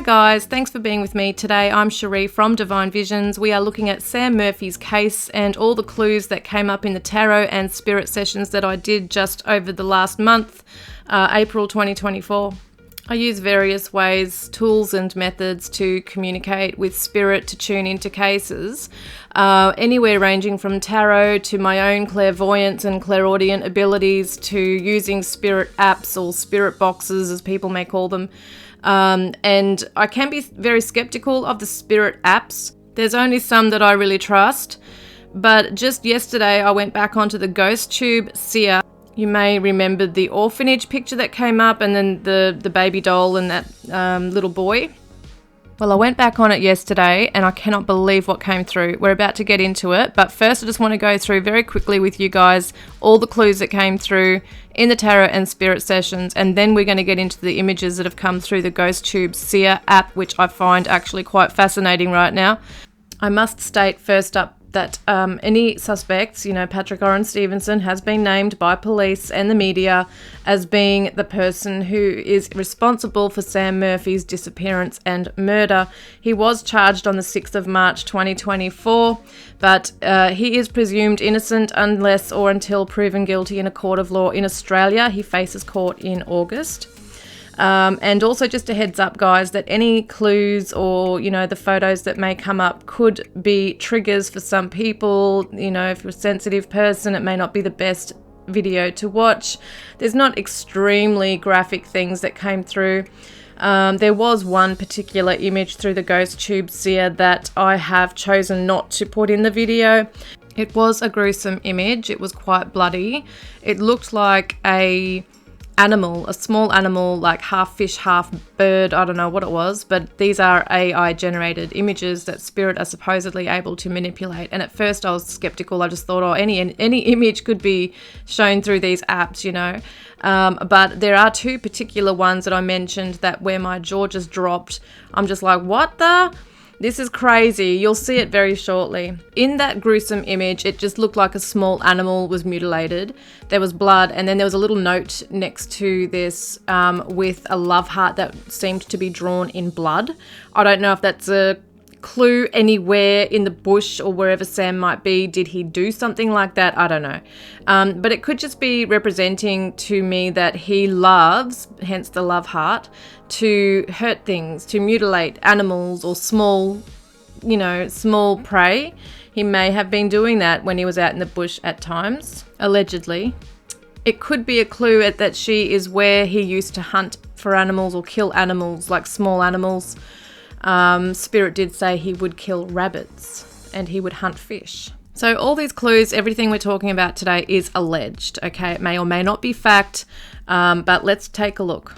guys, thanks for being with me today. I'm Cherie from Divinevisions. We are looking at Sam Murphy's case and all the clues that came up in the tarot and spirit sessions that I did just over the last month, April 2024. I use various ways, tools and methods to communicate with spirit to tune into cases, anywhere ranging from tarot to my own clairvoyance and clairaudient abilities to using spirit apps or spirit boxes as people may call them. And I can be very skeptical of the spirit apps. There's only some that I really trust, but just yesterday I went back onto the ghost tube Seer. You may remember the orphanage picture that came up and then the baby doll and that little boy. Well, I went back on it yesterday and I cannot believe what came through. We're about to get into it, but first I just want to go through very quickly with you guys all the clues that came through in the tarot and spirit sessions, and then we're going to get into the images that have come through the Ghost Tube Seer app, which I find actually quite fascinating right now. I must state first up that any suspects, Patrick Oren Stevenson has been named by police and the media as being the person who is responsible for Sam Murphy's disappearance and murder. He was charged on the 6th of March 2024, but he is presumed innocent unless or until proven guilty in a court of law in Australia. He faces court in August. And also just a heads up, guys, that any clues or, the photos that may come up could be triggers for some people. If you're a sensitive person, it may not be the best video to watch. There's not extremely graphic things that came through. There was one particular image through the Ghost Tube Seer that I have chosen not to put in the video. It was a gruesome image. It was quite bloody. It looked like a small animal, like half fish, half bird. I don't know what it was, but these are AI generated images that spirit are supposedly able to manipulate. And at first I was skeptical. I just thought, any image could be shown through these apps, but there are two particular ones that I mentioned that where my jaw just dropped. I'm just like, what the? This is crazy. You'll see it very shortly. In that gruesome image, it just looked like a small animal was mutilated. There was blood, and then there was a little note next to this with a love heart that seemed to be drawn in blood. I don't know if that's a clue anywhere in the bush or wherever Sam might be. Did he do something like that? I don't know. But it could just be representing to me that he loves, hence the love heart, to hurt things, to mutilate animals or small prey. He may have been doing that when he was out in the bush at times, allegedly. It could be a clue that she is where he used to hunt for animals or kill animals, like small animals. Spirit did say he would kill rabbits and he would hunt fish. So all these clues, everything we're talking about today is alleged, okay? It may or may not be fact, but let's take a look.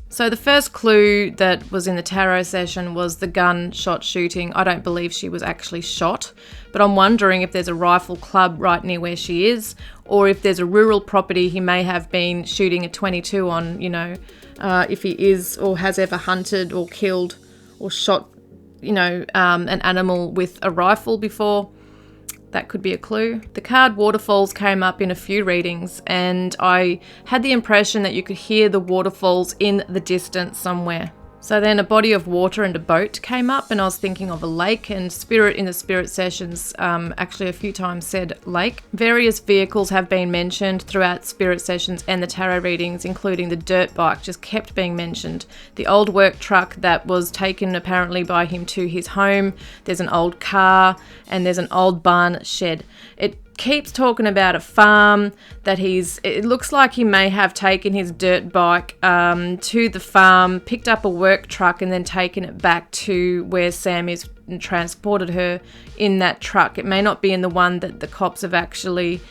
So the first clue that was in the tarot session was the gunshot shooting. I don't believe she was actually shot, but I'm wondering if there's a rifle club right near where she is, or if there's a rural property he may have been shooting a 22 on, if he is or has ever hunted or killed or shot, an animal with a rifle before. That could be a clue. The card waterfalls came up in a few readings, and I had the impression that you could hear the waterfalls in the distance somewhere. So then a body of water and a boat came up, and I was thinking of a lake, and Spirit in the spirit sessions actually a few times said lake. Various vehicles have been mentioned throughout spirit sessions and the tarot readings, including the dirt bike just kept being mentioned. The old work truck that was taken apparently by him to his home. There's an old car and there's an old barn shed. It keeps talking about a farm that it looks like he may have taken his dirt bike to the farm, picked up a work truck and then taken it back to where Sam is and transported her in that truck. It may not be in the one that the cops have actually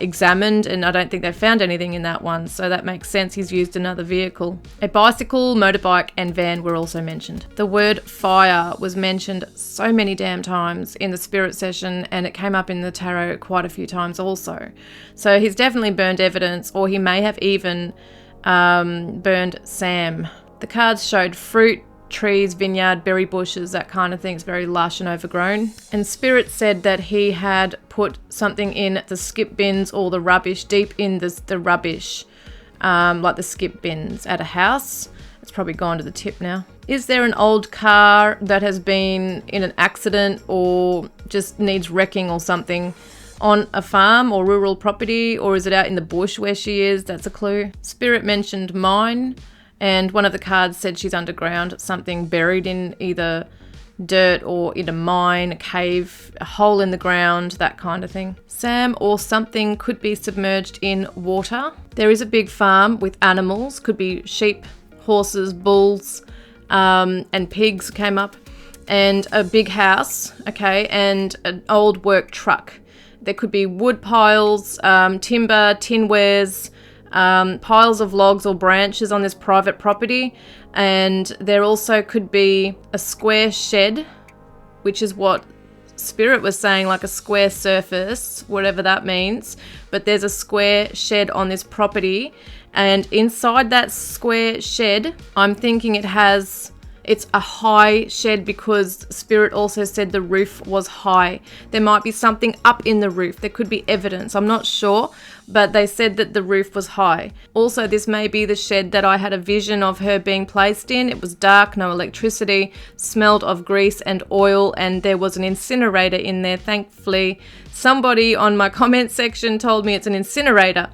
examined, and I don't think they found anything in that one, so that makes sense. He's used another vehicle. A bicycle, motorbike and van were also mentioned. The word fire was mentioned so many damn times in the spirit session, and it came up in the tarot quite a few times also. So he's definitely burned evidence, or he may have even burned Sam. The cards showed fruit, trees, vineyard, berry bushes, that kind of thing. It's very lush and overgrown. And Spirit said that he had put something in the skip bins or the rubbish, deep in the rubbish, like the skip bins at a house. It's probably gone to the tip now. Is there an old car that has been in an accident or just needs wrecking or something on a farm or rural property, or is it out in the bush where she is? That's a clue. Spirit mentioned mine, and one of the cards said she's underground, something buried in either dirt or in a mine, a cave, a hole in the ground, that kind of thing. Sam or something could be submerged in water. There is a big farm with animals, could be sheep, horses, bulls, and pigs came up, and a big house, okay, and an old work truck. There could be wood piles, timber, tinwares, piles of logs or branches on this private property, and there also could be a square shed, which is what Spirit was saying, like a square surface, whatever that means, but there's a square shed on this property, and inside that square shed, I'm thinking it's a high shed because Spirit also said the roof was high. There might be something up in the roof. There could be evidence. I'm not sure, but they said that the roof was high. Also, this may be the shed that I had a vision of her being placed in. It was dark, no electricity, smelled of grease and oil, and there was an incinerator in there. Thankfully, somebody on my comment section told me it's an incinerator,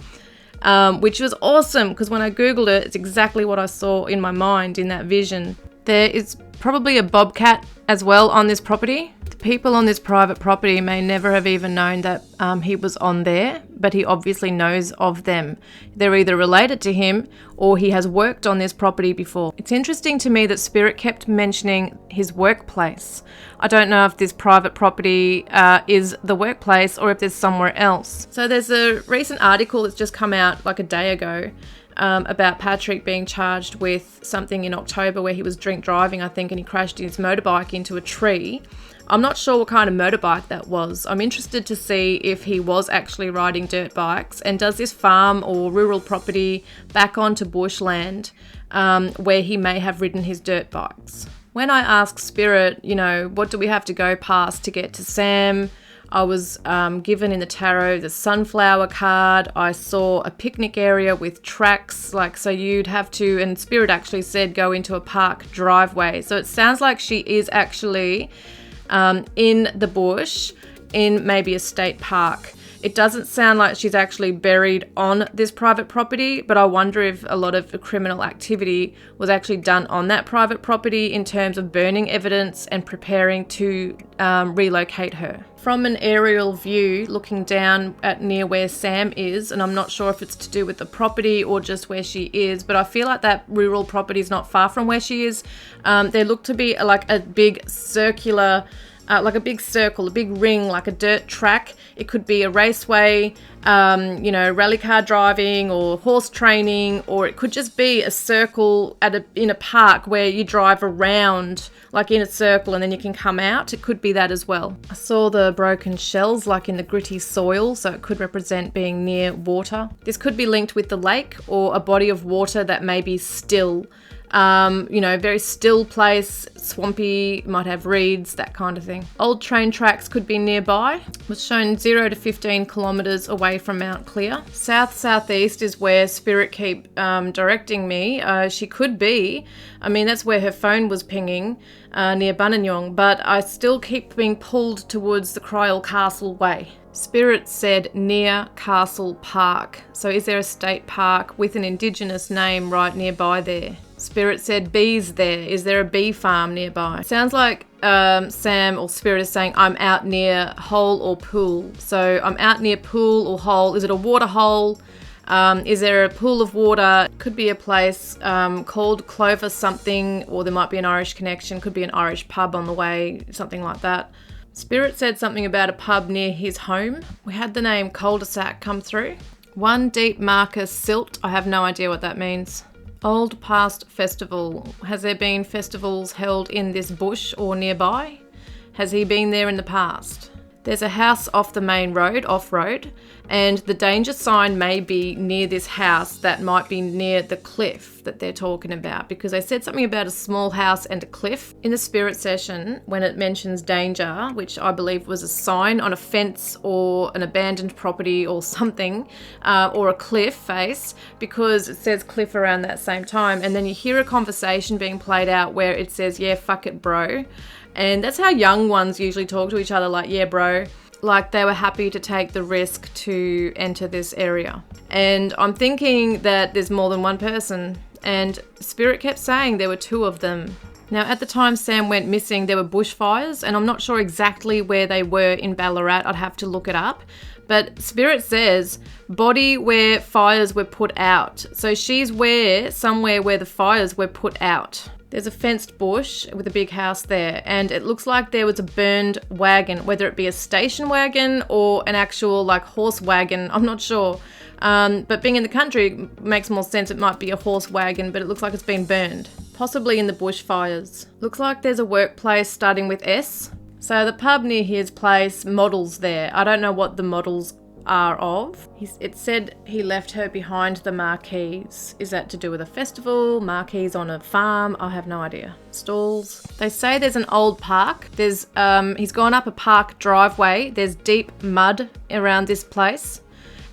which was awesome because when I Googled it, it's exactly what I saw in my mind in that vision. There is probably a bobcat as well on this property. The people on this private property may never have even known that he was on there, but he obviously knows of them. They're either related to him or he has worked on this property before. It's interesting to me that Spirit kept mentioning his workplace. I don't know if this private property is the workplace or if there's somewhere else. So there's a recent article that's just come out like a day ago about Patrick being charged with something in October where he was drink driving, I think, and he crashed his motorbike into a tree. I'm not sure what kind of motorbike that was. I'm interested to see if he was actually riding dirt bikes, and does this farm or rural property back onto bushland where he may have ridden his dirt bikes. When I asked Spirit, what do we have to go past to get to Sam, I was given in the tarot the sunflower card. I saw a picnic area with tracks, so you'd have to, and Spirit actually said go into a park driveway. So it sounds like she is actually in the bush, in maybe a state park. It doesn't sound like she's actually buried on this private property, but I wonder if a lot of the criminal activity was actually done on that private property in terms of burning evidence and preparing to relocate her. From an aerial view, looking down at near where Sam is, and I'm not sure if it's to do with the property or just where she is, but I feel like that rural property is not far from where she is. There look to be like a big circular, like a big circle, a big ring, like a dirt track. It could be a raceway, rally car driving or horse training, or it could just be a circle in a park where you drive around like in a circle and then you can come out. It could be that as well. I saw the broken shells like in the gritty soil, so it could represent being near water. This could be linked with the lake or a body of water that may be still. Very still place, swampy, might have reeds, that kind of thing. Old train tracks could be nearby. Was shown 0 to 15 kilometres away from Mount Clear. South-southeast is where Spirit keep directing me. She could be, that's where her phone was pinging, near Buninyong, but I still keep being pulled towards the Cryal Castle way. Spirit said near Castle Park. So is there a state park with an Indigenous name right nearby there? Spirit said bees there. Is there a bee farm nearby? Sounds like Sam or Spirit is saying I'm out near hole or pool. So I'm out near pool or hole. Is it a water hole? Is there a pool of water? Could be a place called Clover something, or there might be an Irish connection. Could be an Irish pub on the way, something like that. Spirit said something about a pub near his home. We had the name cul-de-sac come through. One deep marker silt. I have no idea what that means. Old past festival. Has there been festivals held in this bush or nearby? Has he been there in the past? There's a house off the main road, off-road, and the danger sign may be near this house that might be near the cliff that they're talking about, because they said something about a small house and a cliff. In the spirit session, when it mentions danger, which I believe was a sign on a fence or an abandoned property or something, or a cliff face, because it says cliff around that same time, and then you hear a conversation being played out where it says, yeah, fuck it, bro. And that's how young ones usually talk to each other, like, yeah, bro. Like they were happy to take the risk to enter this area. And I'm thinking that there's more than one person. And Spirit kept saying there were two of them. Now, at the time Sam went missing, there were bushfires, and I'm not sure exactly where they were in Ballarat. I'd have to look it up. But Spirit says body where fires were put out. So she's somewhere where the fires were put out. There's a fenced bush with a big house there, and it looks like there was a burned wagon, whether it be a station wagon or an actual like horse wagon, I'm not sure. But being in the country makes more sense. It might be a horse wagon, but it looks like it's been burned, possibly in the bushfires. Looks like there's a workplace starting with S. So the pub near his place, models there. I don't know what the models are of. It said he left her behind the marquees. Is that to do with a festival? Marquees on a farm? I have no idea. Stalls. They say there's an old park. He's gone up a park driveway. There's deep mud around this place.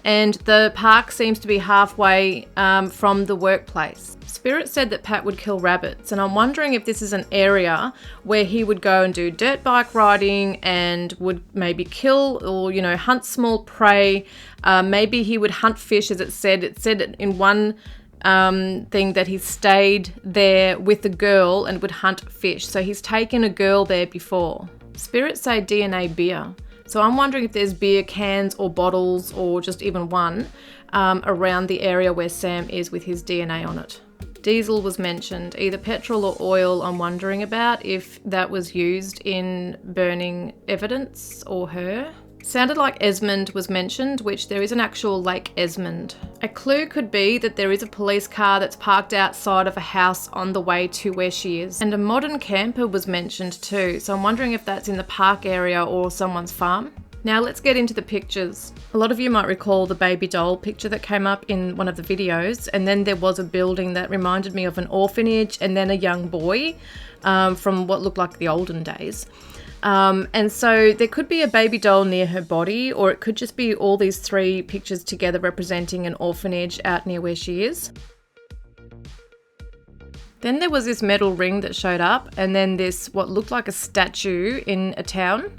And the park seems to be halfway from the workplace. Spirit said that Pat would kill rabbits, and I'm wondering if this is an area where he would go and do dirt bike riding and would maybe kill or, hunt small prey. Maybe he would hunt fish, as it said. It said in one thing that he stayed there with a girl and would hunt fish. So he's taken a girl there before. Spirit say DNA beer. So I'm wondering if there's beer cans or bottles or just even one around the area where Sam is with his DNA on it. Diesel was mentioned, either petrol or oil. I'm wondering about if that was used in burning evidence or her. Sounded like Esmond was mentioned, which there is an actual Lake Esmond. A clue could be that there is a police car that's parked outside of a house on the way to where she is. And a modern camper was mentioned too, so I'm wondering if that's in the park area or someone's farm. Now let's get into the pictures. A lot of you might recall the baby doll picture that came up in one of the videos, and then there was a building that reminded me of an orphanage and then a young boy from what looked like the olden days. And so there could be a baby doll near her body, or it could just be all these three pictures together representing an orphanage out near where she is. Then there was this metal ring that showed up, and then this what looked like a statue in a town.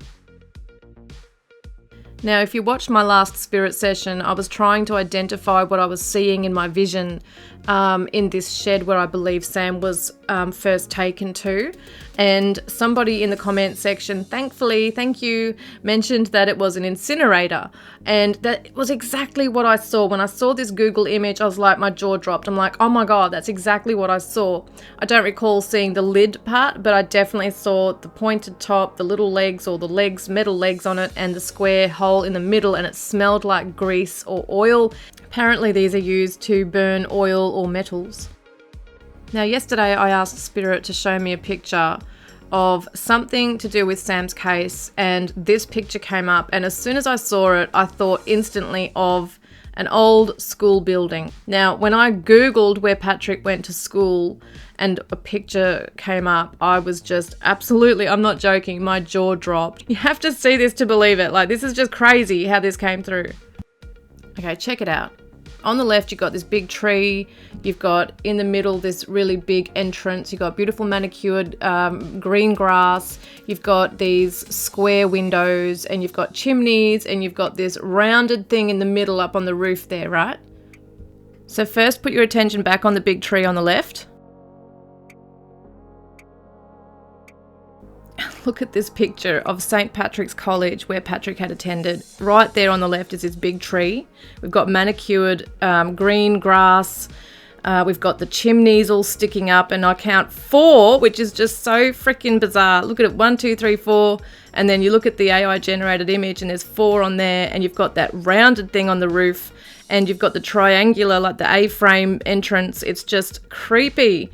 Now, if you watched my last spirit session, I was trying to identify what I was seeing in my vision in this shed where I believe Sam was first taken to. And somebody in the comment section, thankfully, thank you, mentioned that it was an incinerator. And that was exactly what I saw. When I saw this Google image, I was like, my jaw dropped. I'm like, oh my God, that's exactly what I saw. I don't recall seeing the lid part, but I definitely saw the pointed top, the little legs or the legs, metal legs on it, and the square hole in the middle, and it smelled like grease or oil. Apparently these are used to burn oil or metals. Now, yesterday I asked Spirit to show me a picture of something to do with Sam's case, and this picture came up, and as soon as I saw it, I thought instantly of an old school building. Now, when I Googled where Patrick went to school and a picture came up, I was just absolutely, I'm not joking, my jaw dropped. You have to see this to believe it. Like, this is just crazy how this came through. Okay, check it out. On the left, you've got this big tree. You've got in the middle this really big entrance. You've got beautiful manicured green grass. You've got these square windows, and you've got chimneys, and you've got this rounded thing in the middle up on the roof there, right? So first, put your attention back on the big tree on the left. Look at this picture of St. Patrick's College where Patrick had attended. Right there on the left is this big tree. We've got manicured green grass. We've got the chimneys all sticking up, and I count 4, which is just so freaking bizarre. Look at it, 1, 2, 3, 4. And then you look at the AI generated image and there's 4 on there, and you've got that rounded thing on the roof, and you've got the triangular, like the A-frame entrance. It's just creepy.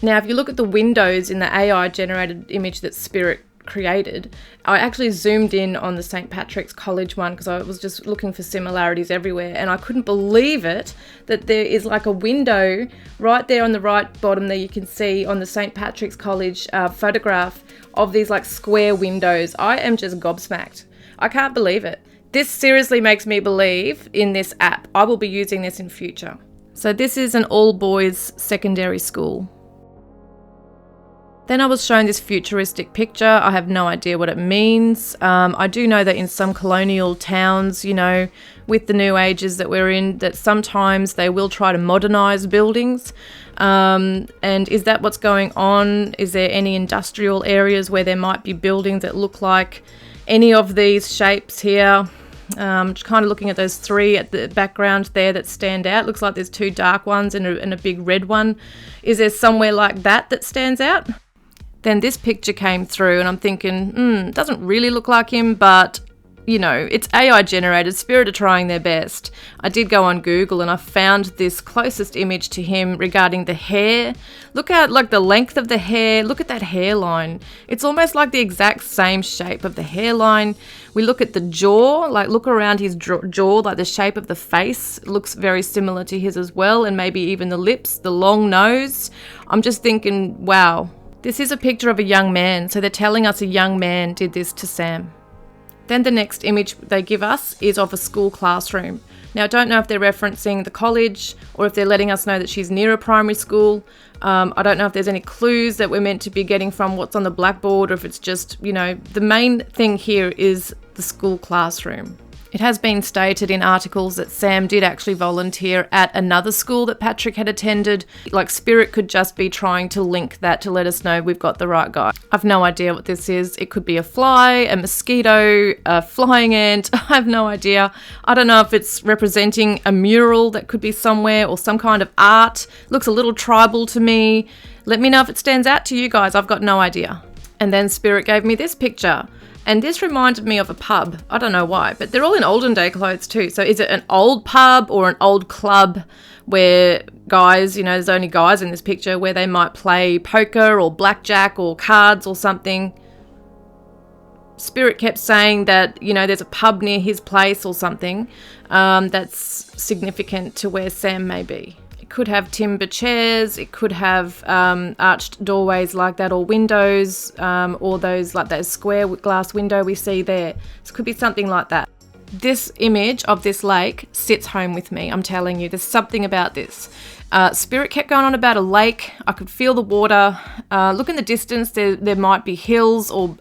Now, if you look at the windows in the AI-generated image that Spirit created. I actually zoomed in on the St. Patrick's College one because I was just looking for similarities everywhere, and I couldn't believe it that there is like a window right there on the right bottom there. You can see on the St. Patrick's College photograph of these like square windows. I am just gobsmacked. I can't believe it. This seriously makes me believe in this app. I will be using this in future. So this is an all-boys secondary school. Then I was shown this futuristic picture. I have no idea what it means. I do know that in some colonial towns, you know, with the new ages that we're in, that sometimes they will try to modernise buildings. And is that what's going on? Is there any industrial areas where there might be buildings that look like any of these shapes here? Just kind of looking at those three at the background there that stand out. Looks like there's two dark ones and a big red one. Is there somewhere like that stands out? Then this picture came through and I'm thinking, doesn't really look like him, but you know, it's AI generated. Spirit are trying their best. I did go on Google and I found this closest image to him regarding the hair. Look at like the length of the hair. Look at that hairline. It's almost like the exact same shape of the hairline. We look at the jaw, like look around his jaw, like the shape of the face looks very similar to his as well. And maybe even the lips, the long nose. I'm just thinking, wow. This is a picture of a young man, so they're telling us a young man did this to Sam. Then the next image they give us is of a school classroom. Now, I don't know if they're referencing the college or if they're letting us know that she's near a primary school. I don't know if there's any clues that we're meant to be getting from what's on the blackboard or if it's just, you know, the main thing here is the school classroom. It has been stated in articles that Sam did actually volunteer at another school that Patrick had attended. Like Spirit could just be trying to link that to let us know we've got the right guy. I've no idea what this is. It could be a fly, a mosquito, a flying ant. I have no idea. I don't know if it's representing a mural that could be somewhere or some kind of art. Looks a little tribal to me. Let me know if it stands out to you guys. I've got no idea. And then Spirit gave me this picture. And this reminded me of a pub. I don't know why, but they're all in olden day clothes too. So is it an old pub or an old club where guys, you know, there's only guys in this picture, where they might play poker or blackjack or cards or something? Spirit kept saying that, you know, there's a pub near his place or something that's significant to where Sam may be. It could have timber chairs, it could have arched doorways like that, or windows, or those like that square glass window we see there. So it could be something like that. This image of this lake sits home with me, I'm telling you. There's something about this. Spirit kept going on about a lake. I could feel the water. Look in the distance, there might be hills or,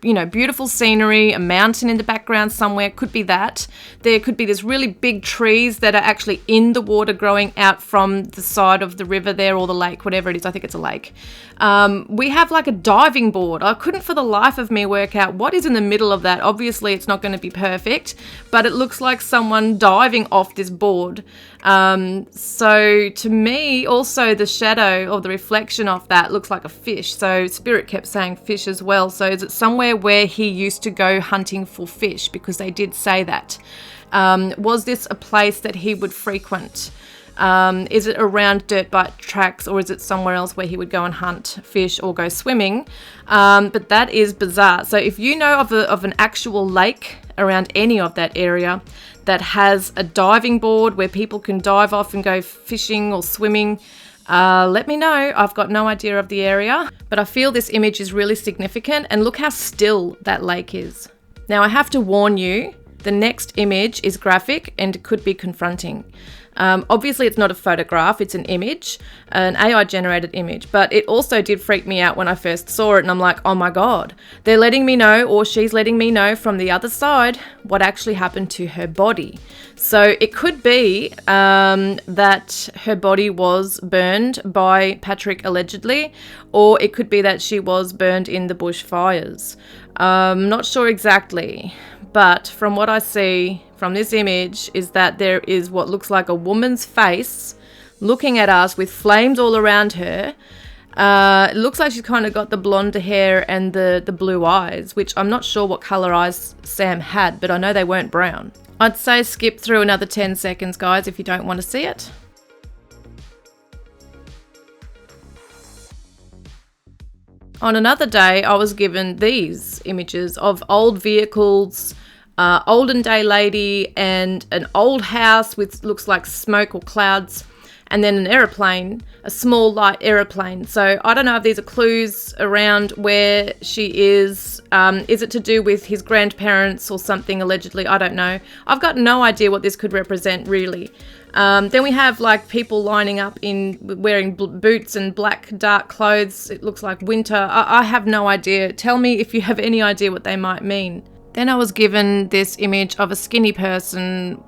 you know, beautiful scenery, a mountain in the background somewhere. Could be that. There could be this really big trees that are actually in the water growing out from the side of the river there, or the lake, whatever it is. I think it's a lake. We have like a diving board. I couldn't for the life of me work out what is in the middle of that. Obviously, it's not going to be perfect, but it looks like someone diving off this board. So to me, also the shadow or the reflection of that looks like a fish. So Spirit kept saying fish as well. So is it somewhere where he used to go hunting for fish? Because they did say that. Was this a place that he would frequent? Is it around dirt bike tracks, or is it somewhere else where he would go and hunt fish or go swimming? But that is bizarre. So if you know of an actual lake around any of that area that has a diving board where people can dive off and go fishing or swimming, let me know. I've got no idea of the area, but I feel this image is really significant, and look how still that lake is. Now, I have to warn you, the next image is graphic and could be confronting. Obviously, it's not a photograph, it's an image, an AI-generated image, but it also did freak me out when I first saw it, and I'm like, oh my God, they're letting me know, or she's letting me know from the other side what actually happened to her body. So it could be that her body was burned by Patrick allegedly, or it could be that she was burned in the bushfires. Not sure exactly, but from what I see from this image is that there is what looks like a woman's face looking at us with flames all around her. It looks like she's kind of got the blonde hair and the blue eyes, which I'm not sure what colour eyes Sam had, but I know they weren't brown. I'd say skip through another 10 seconds, guys, if you don't want to see it. On another day, I was given these images of old vehicles, olden day lady, and an old house with looks like smoke or clouds, and then an aeroplane, a small light aeroplane. So I don't know if these are clues around where she is. Is it to do with his grandparents or something allegedly? I don't know. I've got no idea what this could represent really. Then we have like people lining up in wearing boots and black dark clothes. It looks like winter. I have no idea. Tell me if you have any idea what they might mean. Then I was given this image of a skinny person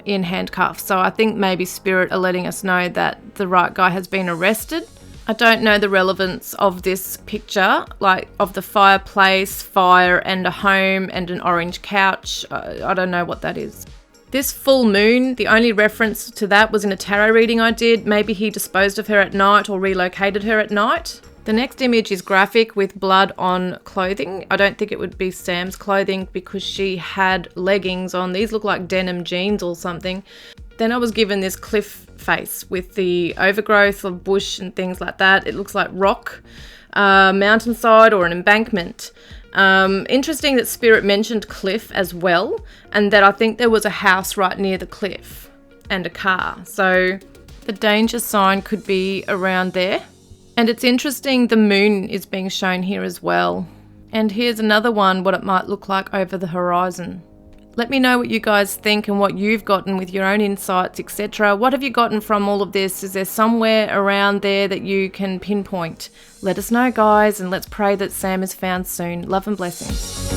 in handcuffs. So I think maybe spirit are letting us know that the right guy has been arrested. I don't know the relevance of this picture, like of the fireplace, fire and a home and an orange couch. I don't know what that is. This full moon, the only reference to that was in a tarot reading I did. Maybe he disposed of her at night or relocated her at night. The next image is graphic with blood on clothing. I don't think it would be Sam's clothing because she had leggings on. These look like denim jeans or something. Then I was given this cliff face with the overgrowth of bush and things like that. It looks like rock, mountainside or an embankment. Interesting that Spirit mentioned cliff as well, and that I think there was a house right near the cliff and a car. So the danger sign could be around there. And it's interesting the moon is being shown here as well. And here's another one, what it might look like over the horizon. Let me know what you guys think and what you've gotten with your own insights, etc. What have you gotten from all of this? Is there somewhere around there that you can pinpoint? Let us know, guys, and let's pray that Sam is found soon. Love and blessings.